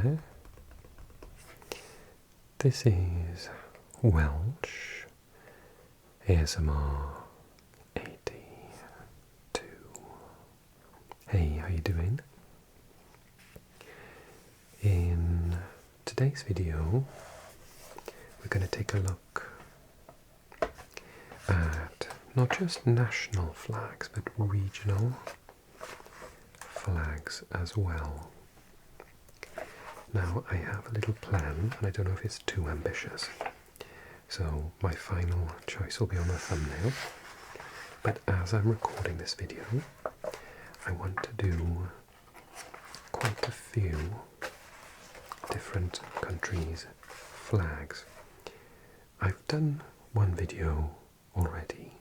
there. This is Welsh ASMR 82. Hey, how you doing? In today's video, we're going to take a look at not just national flags, but regional flags as well. Now, I have a little plan, and I don't know if it's too ambitious, so my final choice will be on the thumbnail. But as I'm recording this video, I want to do quite a few different countries' flags. I've done one video already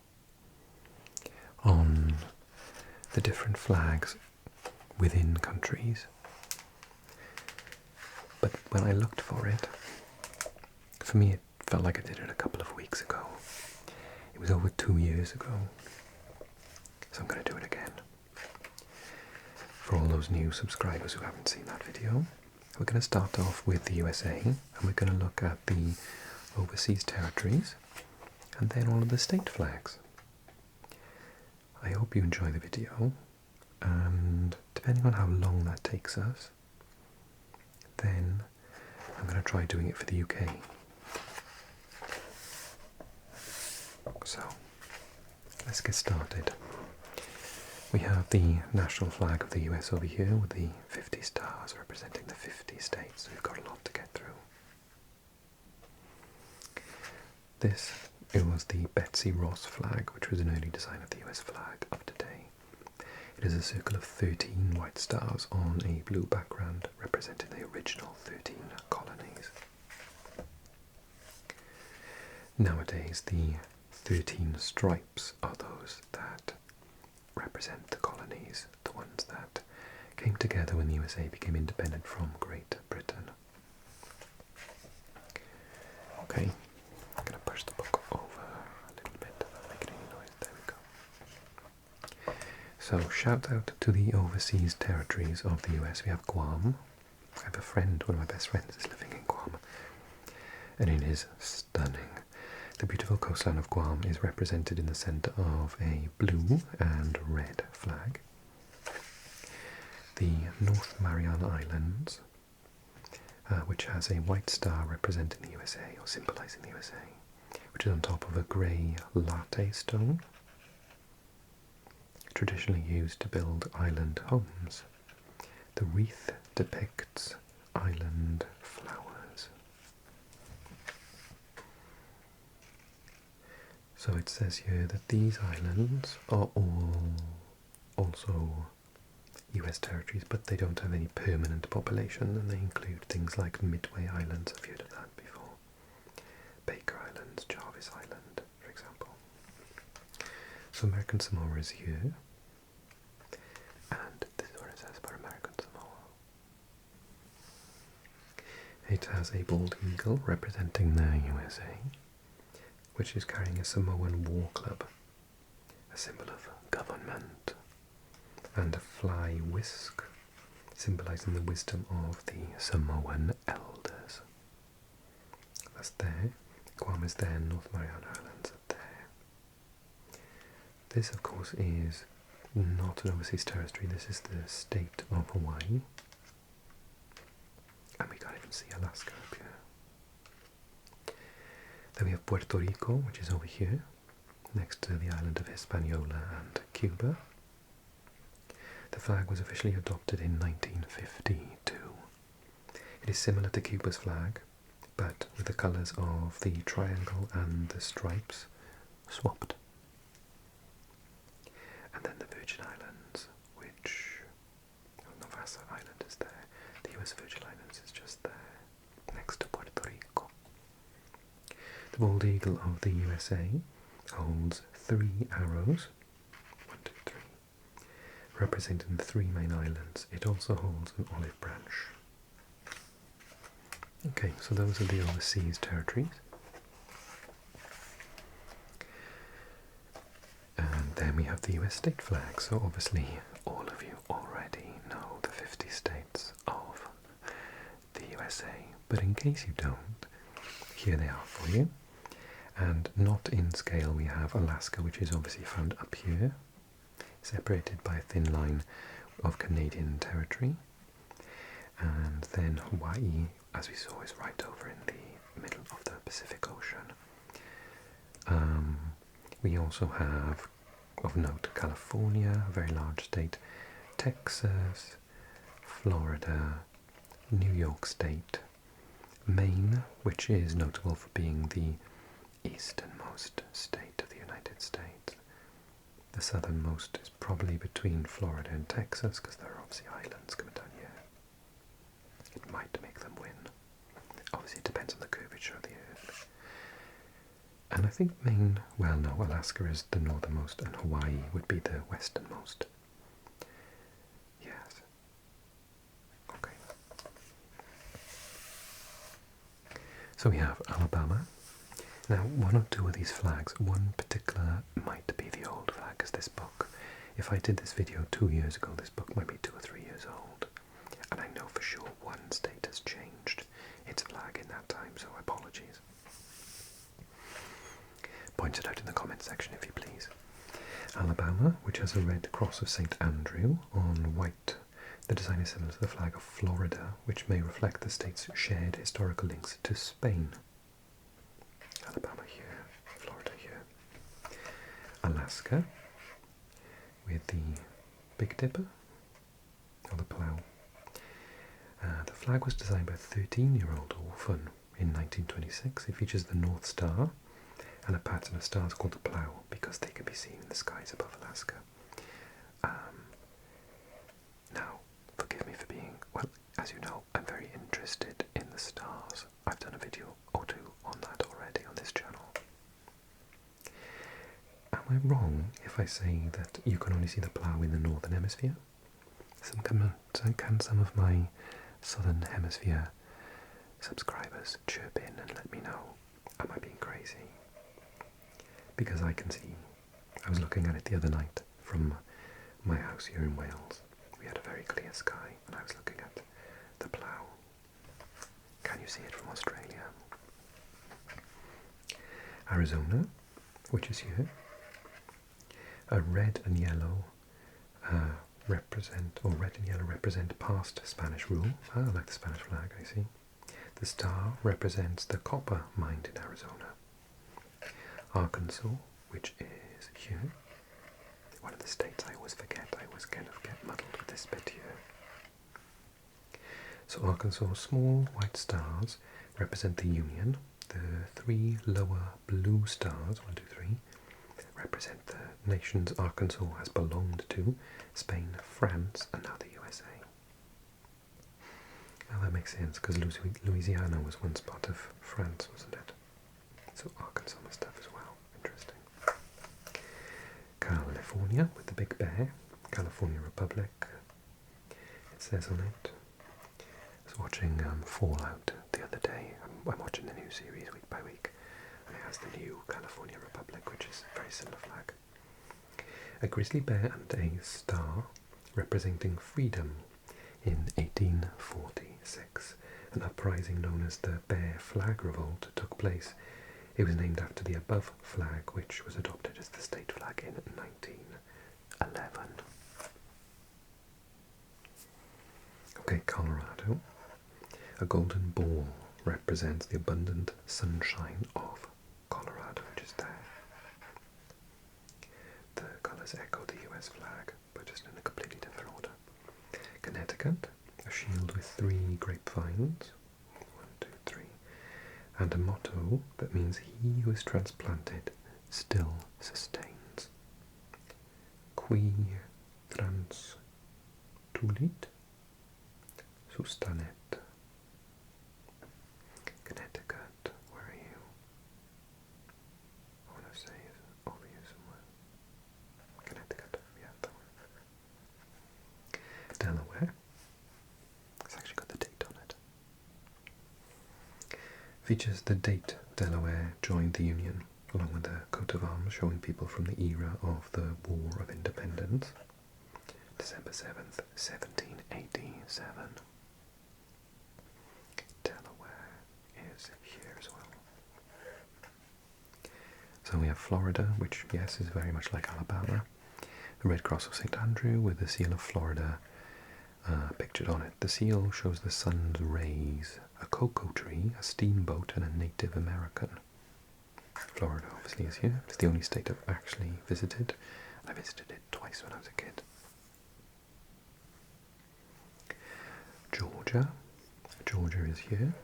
on the different flags within countries, but when I looked for it, for me it felt like I did it a couple of weeks ago. It was over 2 years ago, so I'm going to do it again. For all those new subscribers who haven't seen that video, we're going to start off with the USA, and we're going to look at the overseas territories, and then all of the state flags. I hope you enjoy the video, and depending on how long that takes us, then I'm going to try doing it for the UK. So, let's get started. We have the national flag of the US over here with the 50 stars representing the 50 states, so we've got a lot to get through. It was the Betsy Ross flag, which was an early design of the US flag of today. It is a circle of 13 white stars on a blue background representing the original 13 colonies. Nowadays, the 13 stripes are those that represent the colonies, the ones that came together when the USA became independent from Great Britain. Okay, I'm going to push the book over a little bit without making any noise. There we go. So, shout out to the overseas territories of the US. We have Guam. I have a friend, one of my best friends is living in Guam, and it is stunning. The beautiful coastline of Guam is represented in the centre of a blue and red flag. The North Mariana Islands, which has a white star representing the USA, or symbolising the USA, which is on top of a grey latte stone, traditionally used to build island homes. The wreath depicts island flowers. So it says here that these islands are all also US territories, but they don't have any permanent population, and they include things like Midway Islands. I've heard of that before. Baker Islands, Jarvis Island, for example. So American Samoa is here, and this is what it says about American Samoa. It has a bald eagle representing the USA, which is carrying a Samoan war club, a symbol of government, and a fly whisk, symbolising the wisdom of the Samoan elders. That's there. Guam is there, North Mariana Islands are there. This, of course, is not an overseas territory. This is the state of Hawaii. And we can't even see Alaska up here. Then we have Puerto Rico, which is over here, next to the island of Hispaniola and Cuba. The flag was officially adopted in 1952. It is similar to Cuba's flag, but with the colours of the triangle and the stripes swapped. And then the Virgin Islands, which Novasa Island is there. The US Virgin Islands is just there, next to Puerto Rico. The bald eagle of the USA holds 3 arrows, 1, 2, 3, representing the 3 main islands. It also holds an olive branch. Okay, so those are the overseas territories. And then we have the US state flag. So obviously all of you already know the 50 states of USA, but in case you don't, here they are for you. And not in scale, we have Alaska, which is obviously found up here, separated by a thin line of Canadian territory. And then Hawaii, as we saw, is right over in the middle of the Pacific Ocean. We also have, of note, California, a very large state, Texas, Florida, New York State, Maine, which is notable for being the easternmost state of the United States. The southernmost is probably between Florida and Texas, because there are obviously islands coming down here. It might make them win. Obviously it depends on the curvature of the Earth. And I think Maine, well no, Alaska is the northernmost and Hawaii would be the westernmost. Yes. Okay. So we have Alabama. Now one or two of these flags, one particular might be the old flag, because this book, if I did this video 2 years ago, this book might be 2 or 3 years old. And I know for sure one state has changed its flag in that time, so apologies. Point it out in the comment section if you please. Alabama, which has a red cross of St. Andrew on white. The design is similar to the flag of Florida, which may reflect the state's shared historical links to Spain. Alabama here, Florida here. Alaska, with the Big Dipper, or the plough. The flag was designed by a 13-year-old orphan in 1926. It features the North Star and a pattern of stars called the plough, because they can be seen in the skies above Alaska. Now, forgive me for being, well, as you know, I'm very interested in the stars. I've done a video or two on that already on this channel. Am I wrong if I say that you can only see the plough in the northern hemisphere? Can some of my southern hemisphere subscribers chirp in and let me know? Am I being crazy? Because I can see, I was looking at it the other night from my house here in Wales. We had a very clear sky and I was looking at the plough. Can you see it from Australia? Arizona, which is here. A red and yellow represent past Spanish rule. I like the Spanish flag, I see. The star represents the copper mined in Arizona. Arkansas, which is here. One of the states I always forget. I always kind of get muddled with this bit here. So Arkansas, small white stars represent the Union. The 3 lower blue stars, 1, 2, 3, represent the nations Arkansas has belonged to: Spain, France, and now the USA. Now that makes sense, because Louisiana was once part of France, wasn't it? So Arkansas must have as well. Interesting. California, with the big bear. California Republic. It says on it. I was watching Fallout the other day. I'm watching the new series week by week. And it has the new California Republic, which is a very similar flag. A grizzly bear and a star representing freedom in 1846. An uprising known as the Bear Flag Revolt took place. It was named after the above flag, which was adopted as the state flag in 1911. Okay, Colorado. A golden ball represents the abundant sunshine of Colorado, which is there. The colours echo the US flag, but just in a completely different order. Connecticut, a shield with 3 grapevines, 1, 2, 3, and a motto that means he who is transplanted still sustains. Qui transtulit sustanet. Connecticut, where are you? I want to say it's over here somewhere. Connecticut, yeah, that one. Delaware. It's actually got the date on it. Features the date Delaware joined the Union, along with a coat of arms showing people from the era of the War of Independence. December 7th, 1787. So we have Florida, which, yes, is very much like Alabama. The Red Cross of St. Andrew with the seal of Florida pictured on it. The seal shows the sun's rays, a cocoa tree, a steamboat, and a Native American. Florida obviously is here. It's the only state I've actually visited. I visited it twice when I was a kid. Georgia. Georgia is here.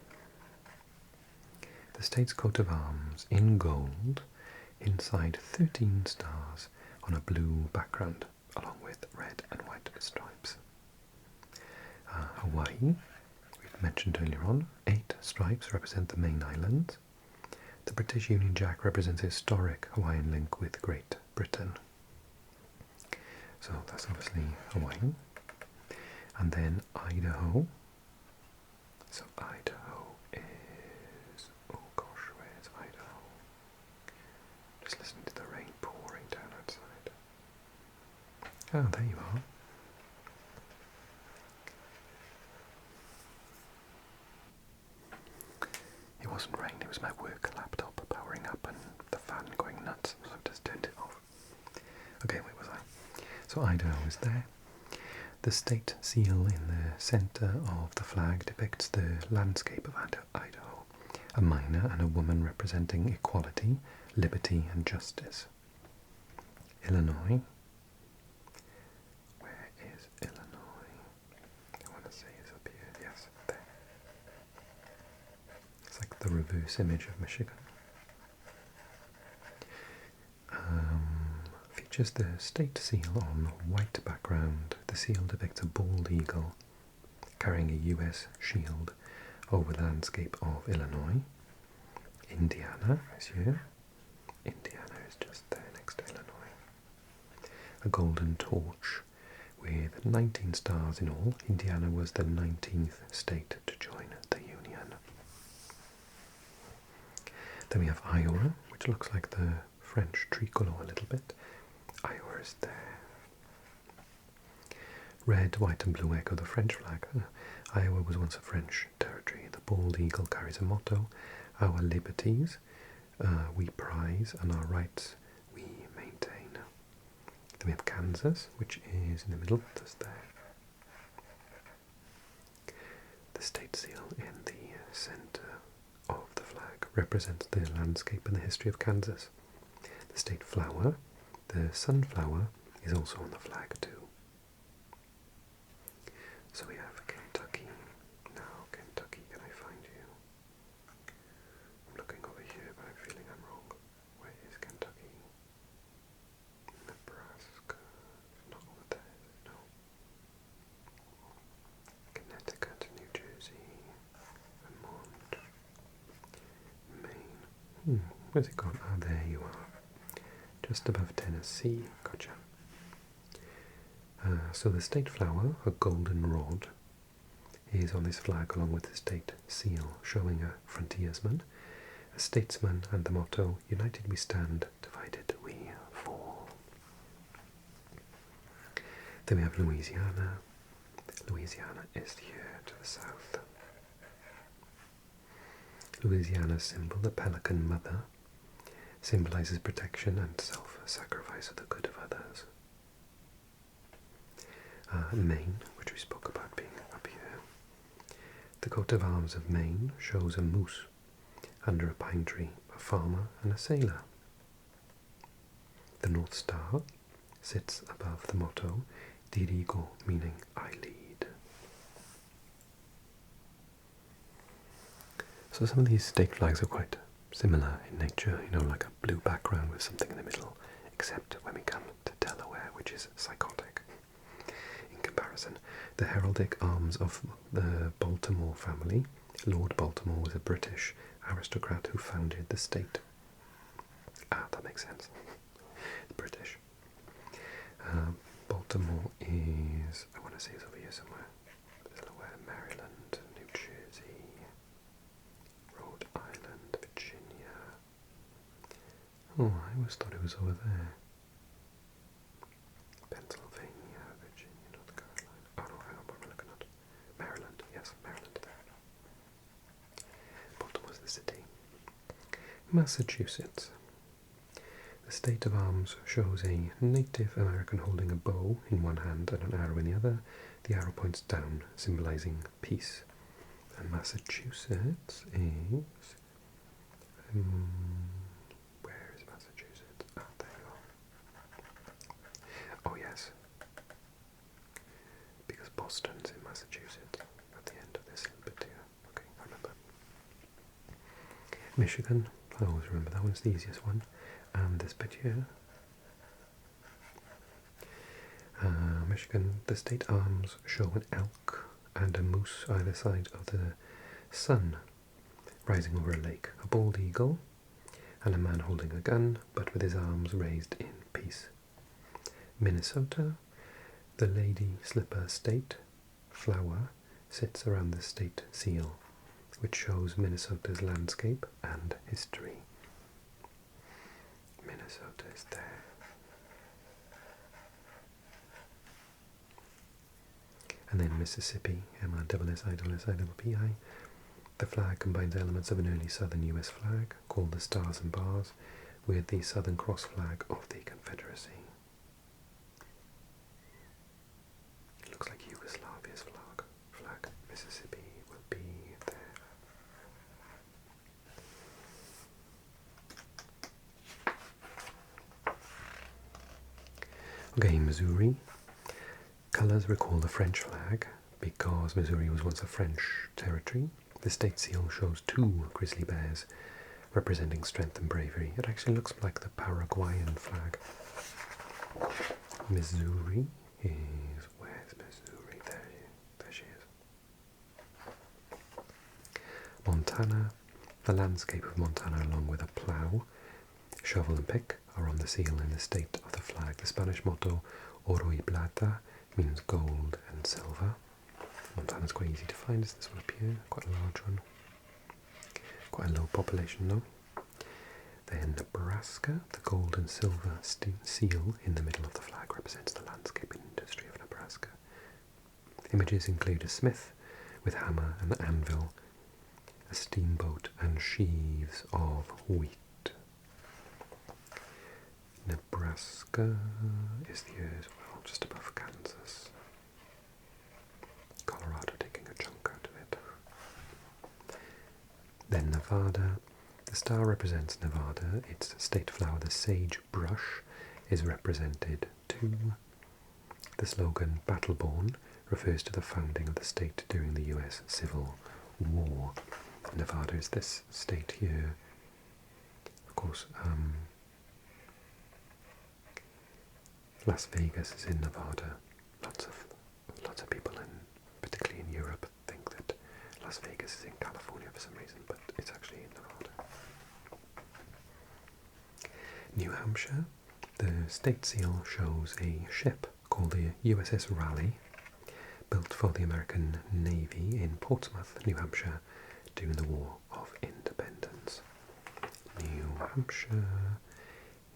The state's coat of arms in gold, inside 13 stars on a blue background, along with red and white stripes. Hawaii, we've mentioned earlier on, 8 stripes represent the main islands. The British Union Jack represents a historic Hawaiian link with Great Britain. So that's obviously Hawaii. And then Idaho. So Idaho is, oh gosh, where's Idaho? Just listening to the rain pouring down outside. Oh, there you are. It wasn't rain, it was my work laptop powering up and the fan going nuts, so I've just turned it off. Okay, where was I? So Idaho is there. The state seal in the centre of the flag depicts the landscape of Idaho, a miner and a woman representing equality, liberty and justice. Illinois. Where is Illinois? I want to say it's up here. Yes, there. It's like the reverse image of Michigan. Features the state seal on white background. The seal depicts a bald eagle carrying a US shield over the landscape of Illinois. Indiana is here. Indiana is just there next to Illinois. A golden torch with 19 stars in all. Indiana was the 19th state to join the Union. Then we have Iowa, which looks like the French tricolor a little bit. Iowa is there. Red, white and blue echo the French flag. Iowa was once a French territory. The bald eagle carries a motto, our liberties we prize and our rights we maintain. Then we have Kansas, which is in the middle, just there. The state seal in the center of the flag represents the landscape and the history of Kansas. The state flower, the sunflower, is also on the flag too. So we have Kentucky. Now, Kentucky, can I find you? I'm looking over here, but I'm feeling I'm wrong. Where is Kentucky? Nebraska. Not over there, no. Connecticut, New Jersey, Vermont, Maine. Where's it gone? Ah, there you are. Just above Tennessee. Gotcha. So the state flower, a golden rod, is on this flag along with the state seal, showing a frontiersman, a statesman, and the motto, united we stand, divided we fall. Then we have Louisiana. Louisiana is here to the south. Louisiana's symbol, the pelican mother, symbolizes protection and self-sacrifice for the good of others. Maine, which we spoke about being up here. The coat of arms of Maine shows a moose under a pine tree, a farmer and a sailor. The North Star sits above the motto, Dirigo, meaning I lead. So some of these state flags are quite similar in nature, you know, like a blue background with something in the middle, except when we come to Delaware, which is psychotic. In comparison, the heraldic arms of the Baltimore family. Lord Baltimore was a British aristocrat who founded the state. Ah, that makes sense. The British. Baltimore is, I want to say it's over here somewhere. Delaware, Maryland, New Jersey, Rhode Island, Virginia. Oh, I always thought it was over there. Pennsylvania, Virginia, North Carolina. Oh no, hang on, what am I looking at? Maryland, yes, Maryland there. Baltimore's the city. Massachusetts. state of arms shows a Native American holding a bow in one hand and an arrow in the other. The arrow points down, symbolizing peace. And Massachusetts is... where is Massachusetts? Ah, there you are. Oh yes. Because Boston's in Massachusetts at the end of this little bit here. Okay, I remember. Michigan, I always remember that one's the easiest one. And this bit here. Michigan, the state arms show an elk and a moose either side of the sun rising over a lake, a bald eagle, and a man holding a gun, but with his arms raised in peace. Minnesota, the Lady Slipper state flower sits around the state seal, which shows Minnesota's landscape and history. Minnesota is there. And then Mississippi, MRSSISSIPPI. The flag combines elements of an early southern US flag, called the Stars and Bars, with the Southern Cross flag of the Confederacy. It looks like Yugoslavia's flag. Mississippi will be there. Okay, Missouri. Colours recall the French flag because Missouri was once a French territory. The state seal shows two grizzly bears representing strength and bravery. It actually looks like the Paraguayan flag. Missouri is... where's Missouri? There she is. Montana. The landscape of Montana along with a plough, shovel and pick are on the seal in the state of the flag. The Spanish motto Oro y Plata means gold and silver. Montana's quite easy to find. Is this one up here? Quite a large one. Quite a low population though. Then Nebraska, the gold and silver seal in the middle of the flag represents the landscaping industry of Nebraska. Images include a smith with hammer and anvil, a steamboat and sheaves of wheat. Nebraska is the year as well, just above Kansas. Colorado taking a chunk out of it. Then Nevada. The star represents Nevada. Its state flower, the sagebrush, is represented too. The slogan Battleborn refers to the founding of the state during the US Civil War. Nevada is this state here. Of course, Las Vegas is in Nevada. Lots of people, particularly in Europe, think that Las Vegas is in California for some reason, but it's actually in Nevada. New Hampshire, the state seal shows a ship called the USS Raleigh, built for the American Navy in Portsmouth, New Hampshire, during the War of Independence. New Hampshire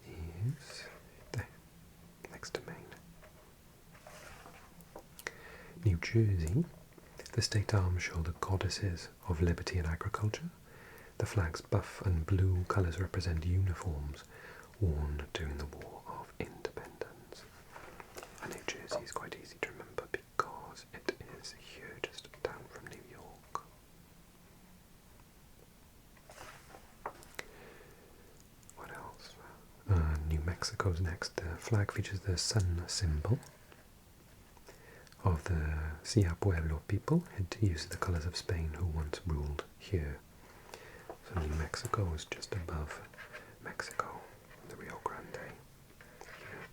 is there, next to Maine. New Jersey, the state arms show the goddesses of liberty and agriculture. The flag's buff and blue colours represent uniforms worn during the War of Independence. And New Jersey is quite easy to remember because it is here just down from New York. What else? New Mexico's next. The flag features the sun symbol of the Sia Pueblo people. It uses the colours of Spain who once ruled here. So New Mexico is just above Mexico, the Rio Grande. Here.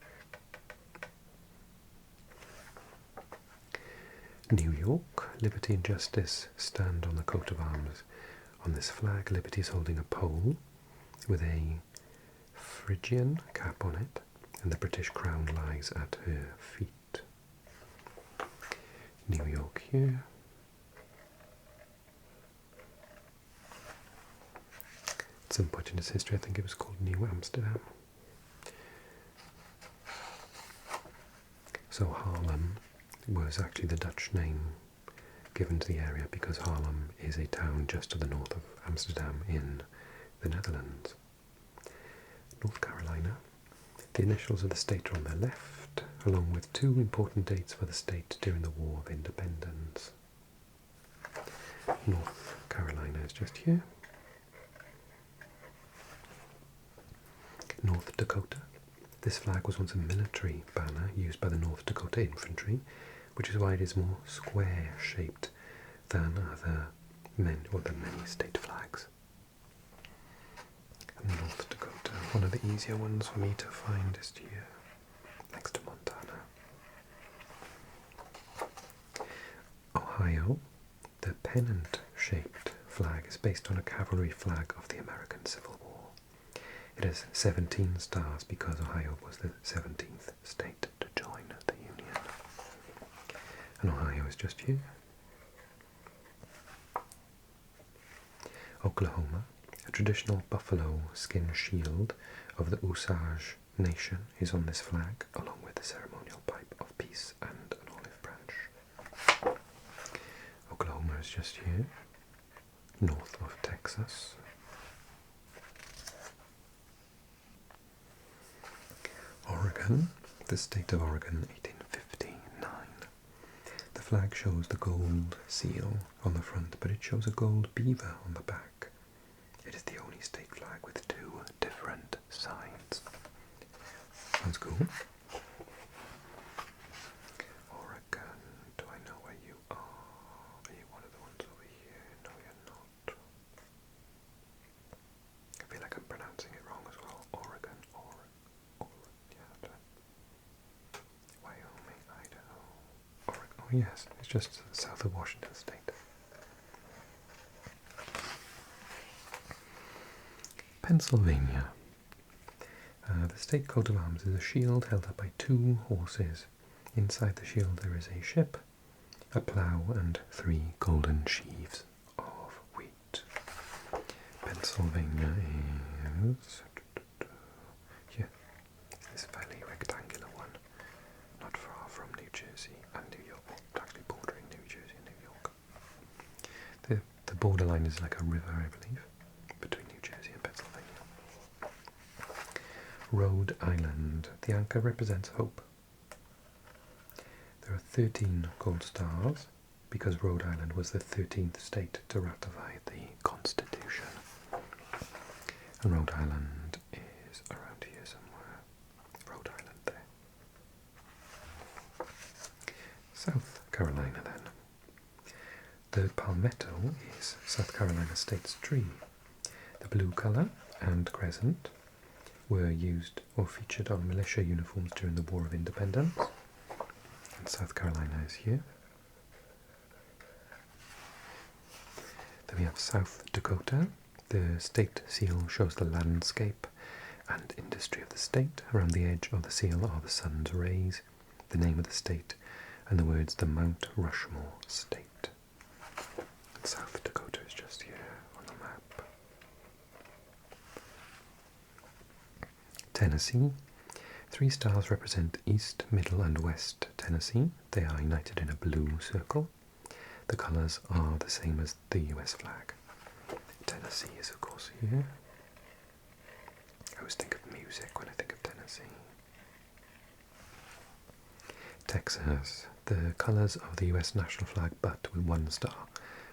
New York, liberty and justice stand on the coat of arms. On this flag, liberty is holding a pole with a Phrygian cap on it, and the British crown lies at her feet. New York here. At some point in its history, I think it was called New Amsterdam. So Haarlem was actually the Dutch name given to the area because Haarlem is a town just to the north of Amsterdam in the Netherlands. North Carolina. The initials of the state are on the left, along with two important dates for the state during the War of Independence. North Carolina is just here. North Dakota. This flag was once a military banner used by the North Dakota infantry, which is why it is more square-shaped than many state flags. And North Dakota, one of the easier ones for me to find is here, next to Montana. Ohio, the pennant-shaped flag is based on a cavalry flag of the American Civil War. It has 17 stars because Ohio was the 17th state to join the Union. And Ohio is just here. Oklahoma, a traditional buffalo skin shield of the Osage Nation is on this flag, along with the ceremonial pipe of peace and an olive branch. Oklahoma is just here, north of Texas. Oregon, the state of Oregon, 1859. The flag shows the gold seal on the front, but it shows a gold beaver on the back. It is the only state flag with two different sides. Sounds cool. Oregon, do I know where you are? Are you one of the ones over here? No, you're not. I feel like I'm pronouncing it wrong as well. Oregon, yeah, Wyoming, Idaho, Oregon. Oh yes, it's just south of Washington State. Pennsylvania. The state coat of arms is a shield held up by two horses. Inside the shield there is a ship, a plough, and 3 golden sheaves of wheat. Pennsylvania is here. This fairly rectangular one, not far from New Jersey and New York, actually bordering New Jersey and New York. The borderline is like a river, I believe, between New Jersey and Pennsylvania. Rhode Island. The anchor represents hope. There are 13 gold stars because Rhode Island was the 13th state to ratify the Constitution. And Rhode Island is around here somewhere. Rhode Island there. South Carolina then. The palmetto is South Carolina state's tree. The blue colour and crescent were used or featured on militia uniforms during the War of Independence. And South Carolina is here. Then we have South Dakota. The state seal shows the landscape and industry of the state. Around the edge of the seal are the sun's rays, the name of the state, and the words the Mount Rushmore State. And South Dakota is just here on the map. Tennessee. 3 stars represent East, Middle and West Tennessee. They are united in a blue circle. The colours are the same as the US flag. Tennessee is of course here. I always think of music when I think of Tennessee. Texas. The colours of the US national flag, but with 1 star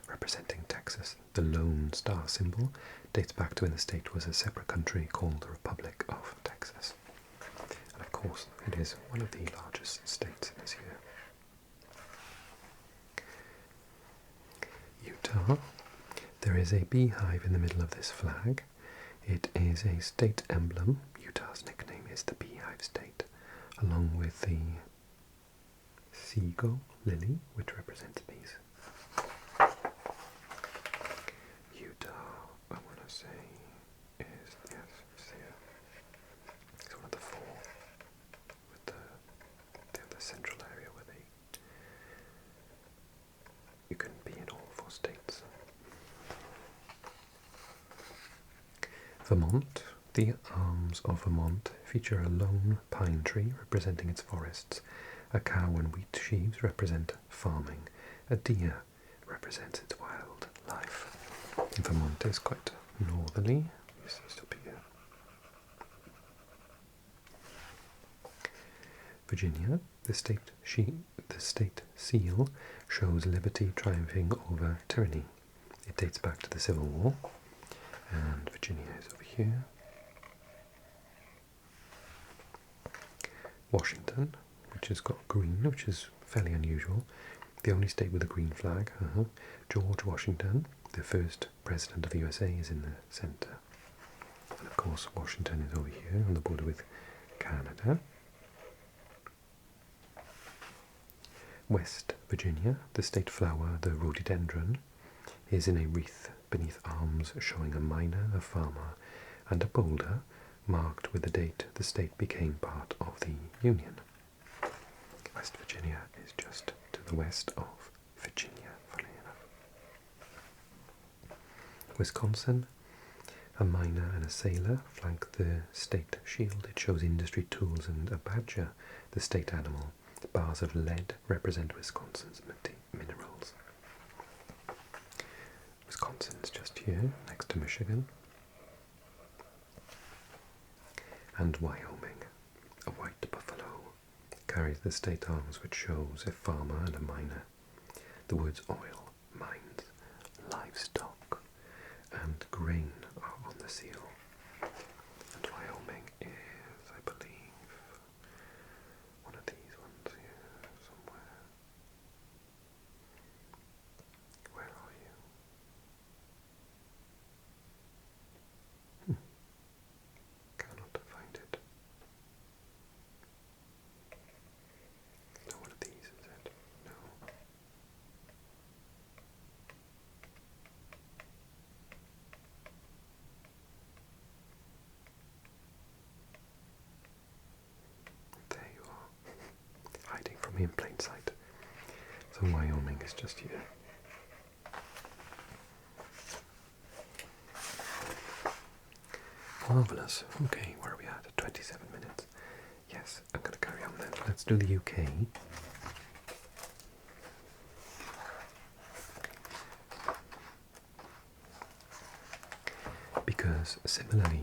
representing Texas. The lone star symbol dates back to when the state was a separate country called the Republic of Texas. And of course, it is one of the largest states in this year. Utah. There is a beehive in the middle of this flag. It is a state emblem. Utah's nickname is the Beehive State, along with the seagull lily, which represents bees. Utah, I want to say, is, yes, it's here. It's one of the 4 with the central area where you can be in all 4 states. Vermont. The arms of Vermont feature a lone pine tree representing its forests. A cow and wheat sheaves represent farming. A deer represents its wildlife. Vermont is quite northerly. This used to be Virginia, the state seal shows liberty triumphing over tyranny. It dates back to the Civil War, and Virginia is over here. Washington, which has got green, which is fairly unusual. The only state with a green flag. George Washington, the first president of the USA, is in the centre. And of course Washington is over here on the border with Canada. West Virginia, the state flower, the rhododendron, is in a wreath beneath arms showing a miner, a farmer, and a boulder marked with the date the state became part of the Union. West Virginia is just to the west of Virginia, funny enough. Wisconsin, a miner and a sailor flank the state shield. It shows industry tools and a badger, the state animal. Bars of lead represent Wisconsin's minerals. Wisconsin's just here, next to Michigan. And Wyoming, a white buffalo, carries the state arms which shows a farmer and a miner. The words oil, mines, livestock, and grain are on the seal. And Wyoming is, I believe, one of these ones here somewhere. Where are you? Cannot find it. No, one of these, is it? No. There you are. Hiding from me in plain sight. So Wyoming is just here. Marvellous. Okay, where are we at? 27 minutes. Yes, I'm going to carry on then. Let's do the UK. Because similarly,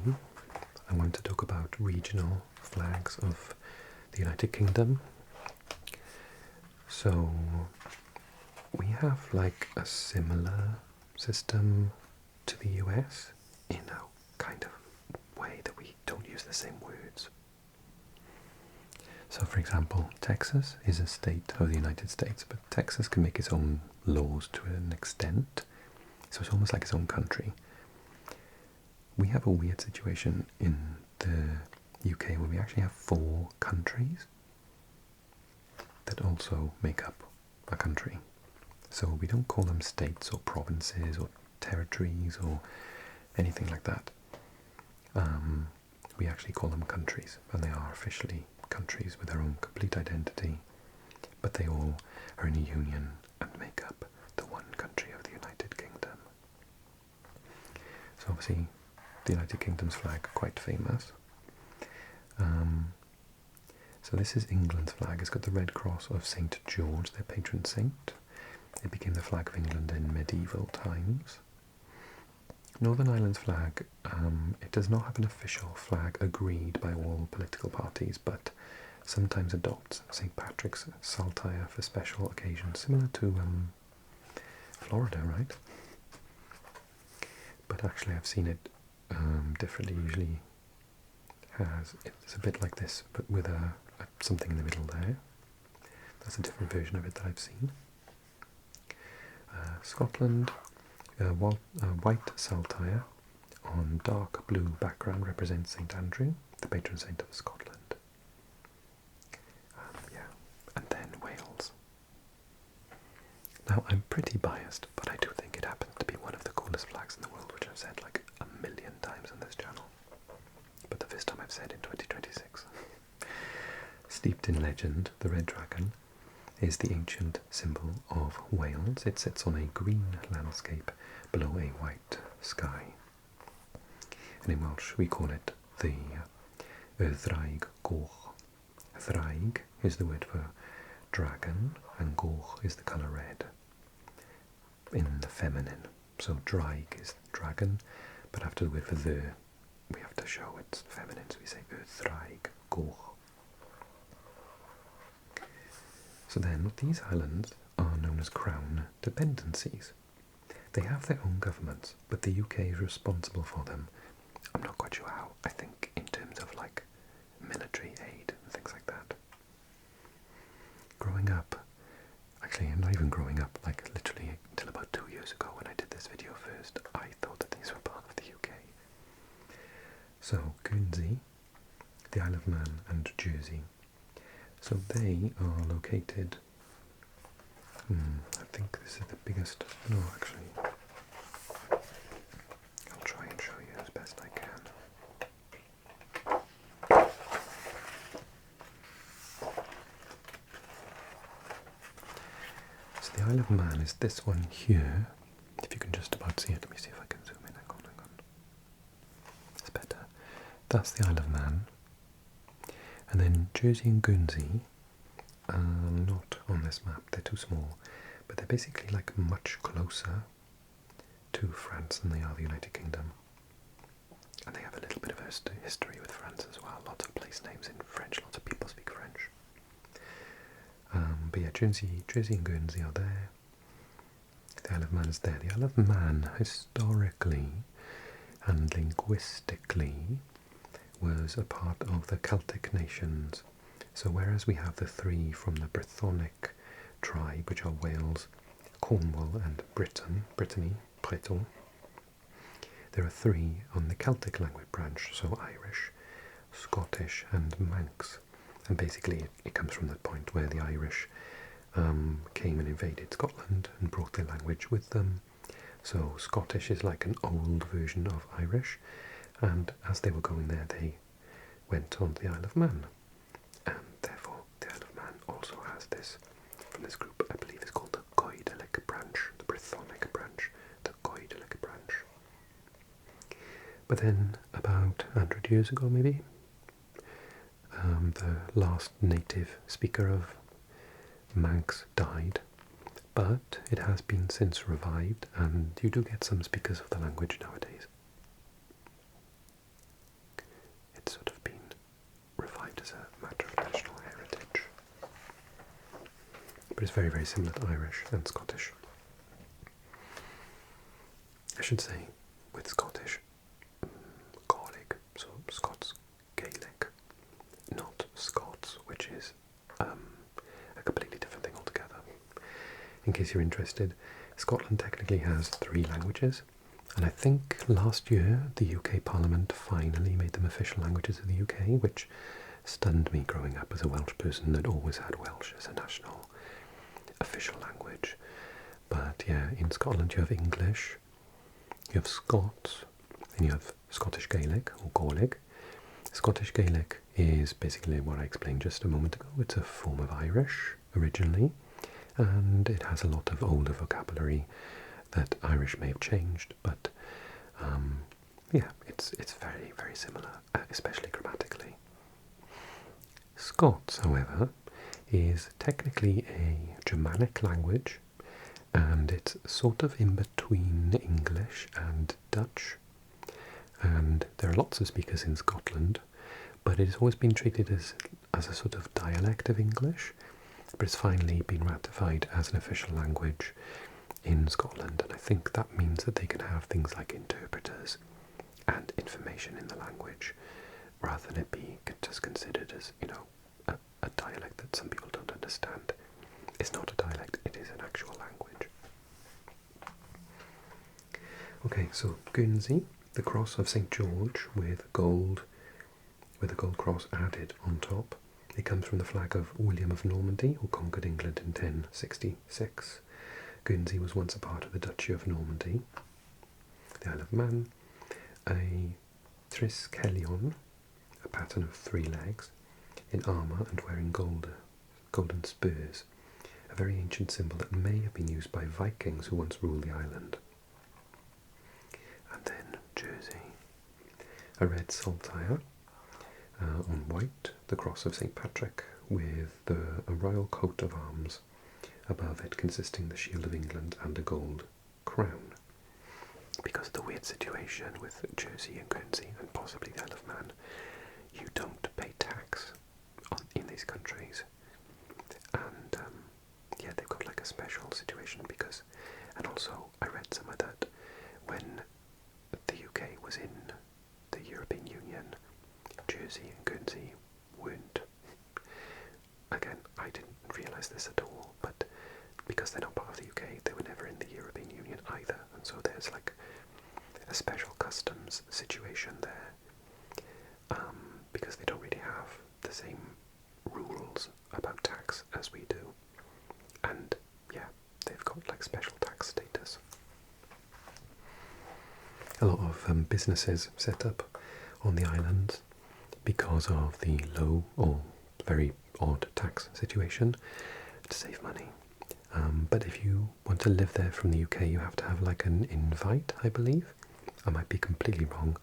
I want to talk about regional flags of the United Kingdom. So we have like a similar system to the US in a kind of way that we don't use the same words. So for example, Texas is a state of the United States, but Texas can make its own laws to an extent, so it's almost like its own country. We have a weird situation in the UK where we actually have 4 countries that also make up a country. So we don't call them states or provinces or territories or anything like that. We actually call them countries, and they are officially countries with their own complete identity, but they all are in a union and make up the one country of the United Kingdom. So obviously the United Kingdom's flag, quite famous. So this is England's flag. It's got the red cross of St. George, their patron saint. It became the flag of England in medieval times. Northern Ireland's flag, it does not have an official flag agreed by all political parties, but sometimes adopts St. Patrick's saltire for special occasions, similar to Florida, right? But actually I've seen it differently. Usually it's a bit like this, but with something in the middle there. That's a different version of it that I've seen. Scotland, white saltire on dark blue background represents St. Andrew, the patron saint of Scotland. And then Wales. Now I'm pretty biased, but I do think it happens to be one of the coolest flags in the world, which I've said like 1,000,000 times on this channel. But the first time I've said in 2026. Steeped in legend, the red dragon is the ancient symbol of Wales. It sits on a green landscape below a white sky. And in Welsh we call it the Ddraig Goch. Ddraig is the word for dragon, and Goch is the colour red in the feminine. So Draig is dragon, but after the word for the, we have to show it's feminine, so we say Ddraig Goch. So then these islands are known as Crown dependencies. They have their own governments, but the UK is responsible for them. I'm not quite sure how. I think in terms of like military aid and things like that. Growing up, actually I'm not even growing up, like literally until about 2 years ago when I did this video first, I thought that these were part of the UK. So Guernsey, the Isle of Man and Jersey. So they are located, I think this is the biggest, no actually, I'll try and show you as best I can. So the Isle of Man is this one here, if you can just about see it. Let me see if I can zoom in, hang on. It's better. That's the Isle of Man. And then Jersey and Guernsey are not on this map, they're too small, but they're basically like much closer to France than they are the United Kingdom. And they have a little bit of history with France as well, lots of place names in French, lots of people speak French. But yeah, Jersey and Guernsey are there. The Isle of Man is there. The Isle of Man, historically and linguistically, was a part of the Celtic nations. So whereas we have the three from the Brythonic tribe, which are Wales, Cornwall and Brittany, Breton, there are three on the Celtic language branch, so Irish, Scottish and Manx. And basically it comes from that point where the Irish came and invaded Scotland and brought their language with them. So Scottish is like an old version of Irish, and as they were going there they went on to the Isle of Man, and therefore the Isle of Man also has this, from this group I believe is called the Goidelic branch, the Brythonic branch, the Goidelic branch. But then about 100 years ago maybe, the last native speaker of Manx died, but it has been since revived, and you do get some speakers of the language nowadays. It's sort of been revived as a matter of national heritage. But it's very, very similar to Irish and Scottish. I should say, with Scottish, Gaelic, so Scots Gaelic, not Scots, which is a completely different thing altogether. In case you're interested, Scotland technically has 3 languages, and I think last year the UK Parliament finally made them official languages of the UK, which stunned me growing up as a Welsh person that always had Welsh as a national official language. But yeah, in Scotland you have English, you have Scots, and you have Scottish Gaelic, or Gaelic. Scottish Gaelic is basically what I explained just a moment ago. It's a form of Irish originally, and it has a lot of older vocabulary that Irish may have changed, but yeah, it's very, very similar, especially grammatically. Scots, however, is technically a Germanic language, and it's sort of in between English and Dutch, and there are lots of speakers in Scotland, but it has always been treated as a sort of dialect of English, but it's finally been ratified as an official language in Scotland, and I think that means that they can have things like interpreters and information in the language, rather than it be just considered as, you know, a dialect that some people don't understand. It's not a dialect, it is an actual language. Okay, so Guernsey, the cross of St. George with a gold cross added on top. It comes from the flag of William of Normandy, who conquered England in 1066. Guernsey was once a part of the Duchy of Normandy. The Isle of Man, a triskelion, a pattern of 3 legs, in armour and wearing golden spurs, a very ancient symbol that may have been used by Vikings who once ruled the island. And then Jersey, a red saltire on white, the cross of St. Patrick with a royal coat of arms above it, consisting the shield of England and a gold crown. Because of the weird situation with Jersey and Guernsey and possibly the Isle of Man, you don't pay tax in these countries, and like a special situation because, and also I read somewhere that when the UK was in the European Union, Jersey and Guernsey weren't. Again, I didn't realise this at all, but because they're not part of the UK, they were never in the European Union either, and so there's like a special customs situation there, because they don't really have the same rules about tax as we do, and yeah, they've got like special tax status. A lot of businesses set up on the islands because of the low or very odd tax situation to save money. But if you want to live there from the UK, you have to have like an invite, I believe. I might be completely wrong,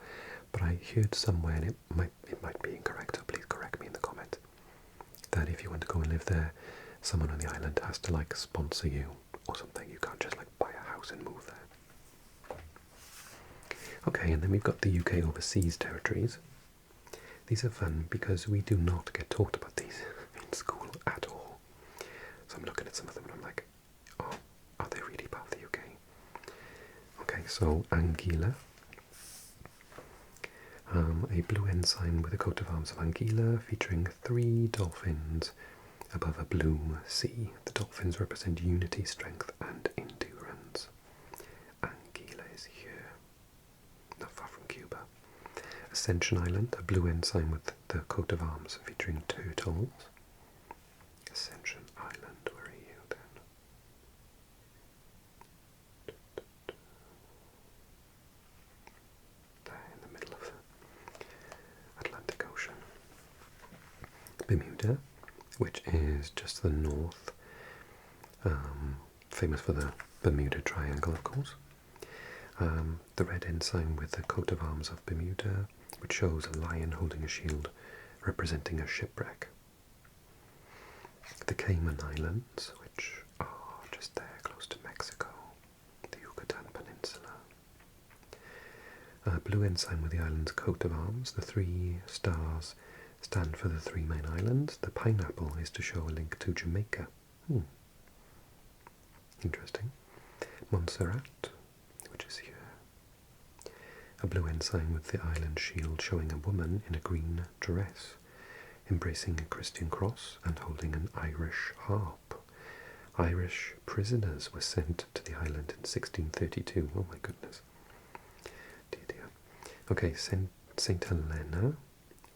but I heard somewhere, and it might be incorrect, so please correct me in the comments, that if you want to go and live there, someone on the island has to like sponsor you or something. You can't just like buy a house and move there. Okay, and then we've got the UK overseas territories. These are fun because we do not get taught about these in school at all. So I'm looking at some of them and I'm like, oh, are they really part of the UK? Okay, so Anguilla. A blue ensign with a coat of arms of Anguilla featuring 3 dolphins above a blue sea. The dolphins represent unity, strength and endurance. Anguilla is here, not far from Cuba. Ascension Island, a blue ensign with the coat of arms featuring turtles. Ascension Island, where are you then? There in the middle of the Atlantic Ocean. Bermuda, which is just the north, famous for the Bermuda Triangle, of course. The red ensign with the coat of arms of Bermuda, which shows a lion holding a shield representing a shipwreck. The Cayman Islands, which are just there close to Mexico, the Yucatan Peninsula. Blue ensign with the island's coat of arms. The 3 stars stand for the 3 main islands. The pineapple is to show a link to Jamaica. Interesting. Montserrat, which is here. A blue ensign with the island shield showing a woman in a green dress, embracing a Christian cross and holding an Irish harp. Irish prisoners were sent to the island in 1632. Oh my goodness. Dear, dear. Okay, Saint Helena,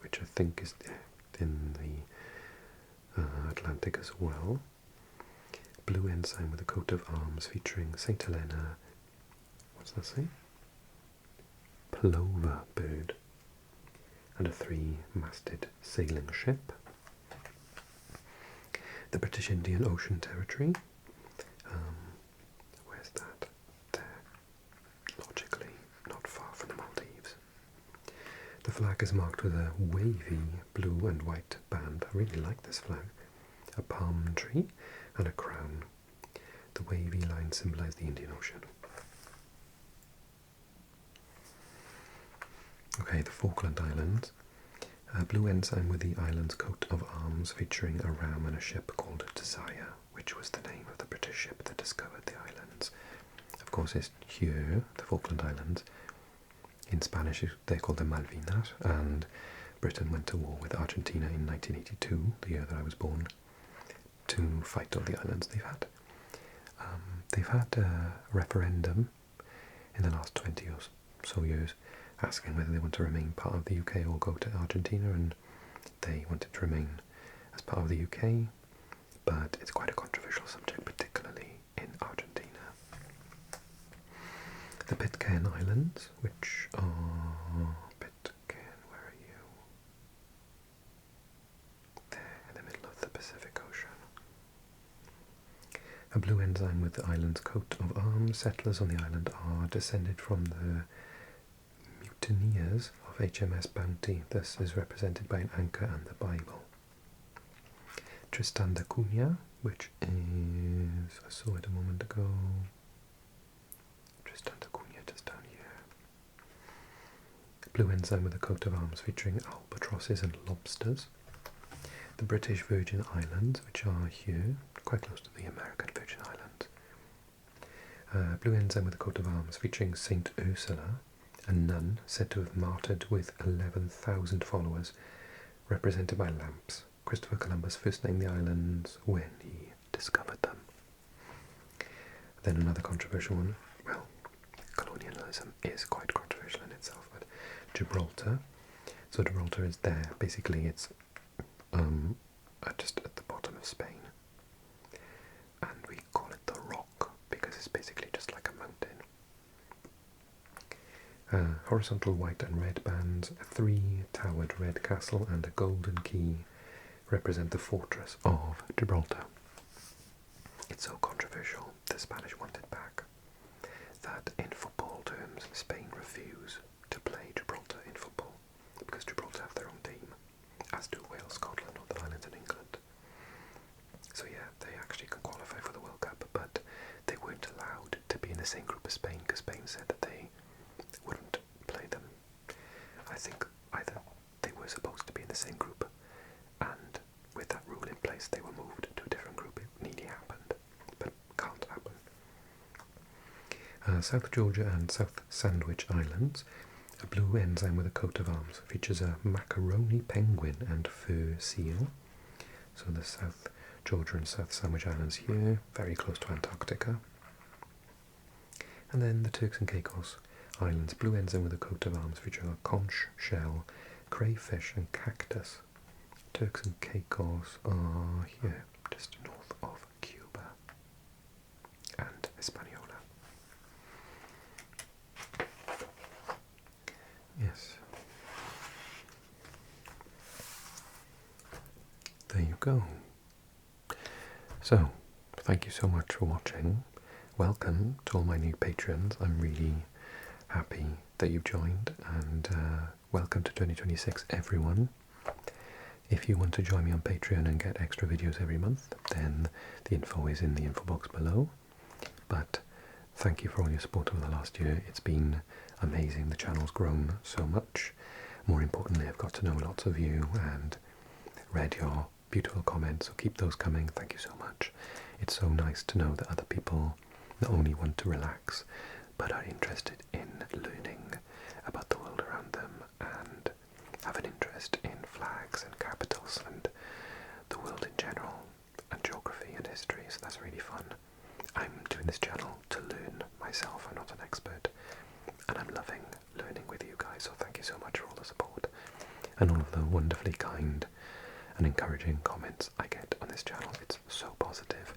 which I think is in the Atlantic as well. Blue ensign with a coat of arms featuring Saint Helena. What's that say? Plover bird. And a 3-masted sailing ship. The British Indian Ocean Territory. Where's that? There. Logically, not far from the Maldives. The flag is marked with a wavy blue and white band. I really like this flag. A palm tree and a crown. The wavy lines symbolize the Indian Ocean. Okay, the Falkland Islands. A blue ensign with the island's coat of arms featuring a ram and a ship called Desire, which was the name of the British ship that discovered the islands. Of course, it's here, the Falkland Islands. In Spanish, they're called the Malvinas, and Britain went to war with Argentina in 1982, the year that I was born, to fight all the islands they've had. They've had a referendum in the last 20 or so years asking whether they want to remain part of the UK or go to Argentina, and they wanted to remain as part of the UK, but it's quite a controversial subject, particularly in Argentina. The Pitcairn Islands, which are... Pitcairn, where are you? There, in the middle of the Pacific Ocean. A blue ensign with the island's coat of arms. Settlers on the island are descended from the mutineers of HMS Bounty. This is represented by an anchor and the Bible. Tristan da Cunha, which is... I saw it a moment ago. Tristan da Cunha just down here. Blue ensign with a coat of arms featuring albatrosses and lobsters. The British Virgin Islands, which are here, quite close to the American Virgin Islands. Blue ensign with a coat of arms featuring Saint Ursula, a nun said to have martyred with 11,000 followers, represented by lamps. Christopher Columbus first named the islands when he discovered them. Then another controversial one. Well, colonialism is quite controversial in itself, but Gibraltar. So Gibraltar is there. Basically, it's just at the bottom of Spain, and we call it the Rock because it's basically just like a mountain. Horizontal white and red bands, a 3-towered red castle and a golden key represent the fortress of Gibraltar. It's so controversial, the Spanish want it back, that in football terms Spain refuse to play Gibraltar in football because Gibraltar have their own team, as do Wales, Scotland, Northern Ireland and England. So yeah, they actually can qualify for the World Cup, but they weren't allowed to be in the same group as Spain because Spain said that they wouldn't play them. I think either they were supposed to be in the same group, and with that rule in place they were moved to a different group. It nearly happened, but can't happen. South Georgia and South Sandwich Islands. A blue ensign with a coat of arms features a macaroni penguin and fur seal. So the South Georgia and South Sandwich Islands here, very close to Antarctica. And then the Turks and Caicos Islands, blue ensign with a coat of arms featuring a conch shell, crayfish and cactus. Turks and Caicos are here, just north of Cuba and Hispaniola. Yes. There you go. So, thank you so much for watching. Welcome to all my new patrons. I'm really happy that you've joined, and welcome to 2026 everyone. If you want to join me on Patreon and get extra videos every month, then the info is in the info box below. But thank you for all your support over the last year. It's been amazing. The channel's grown so much. More importantly, I've got to know lots of you and read your beautiful comments, so keep those coming. Thank you so much. It's so nice to know that other people not only want to relax, but are interested in learning about the world around them and have an interest in flags and capitals and the world in general and geography and history, so that's really fun. I'm doing this channel to learn myself. I'm not an expert, and I'm loving learning with you guys, so thank you so much for all the support and all of the wonderfully kind and encouraging comments I get on this channel. It's so positive.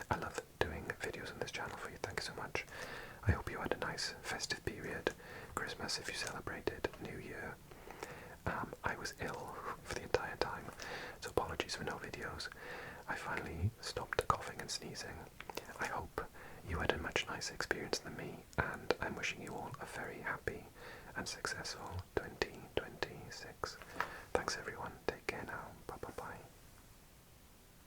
I love doing videos on this channel for you. Thank you so much. I hope you had a nice festive period, Christmas if you celebrated, New Year. I was ill for the entire time, so apologies for no videos. I finally stopped coughing and sneezing. I hope you had a much nicer experience than me, and I'm wishing you all a very happy and successful 2026. Thanks everyone, take care now, bye bye.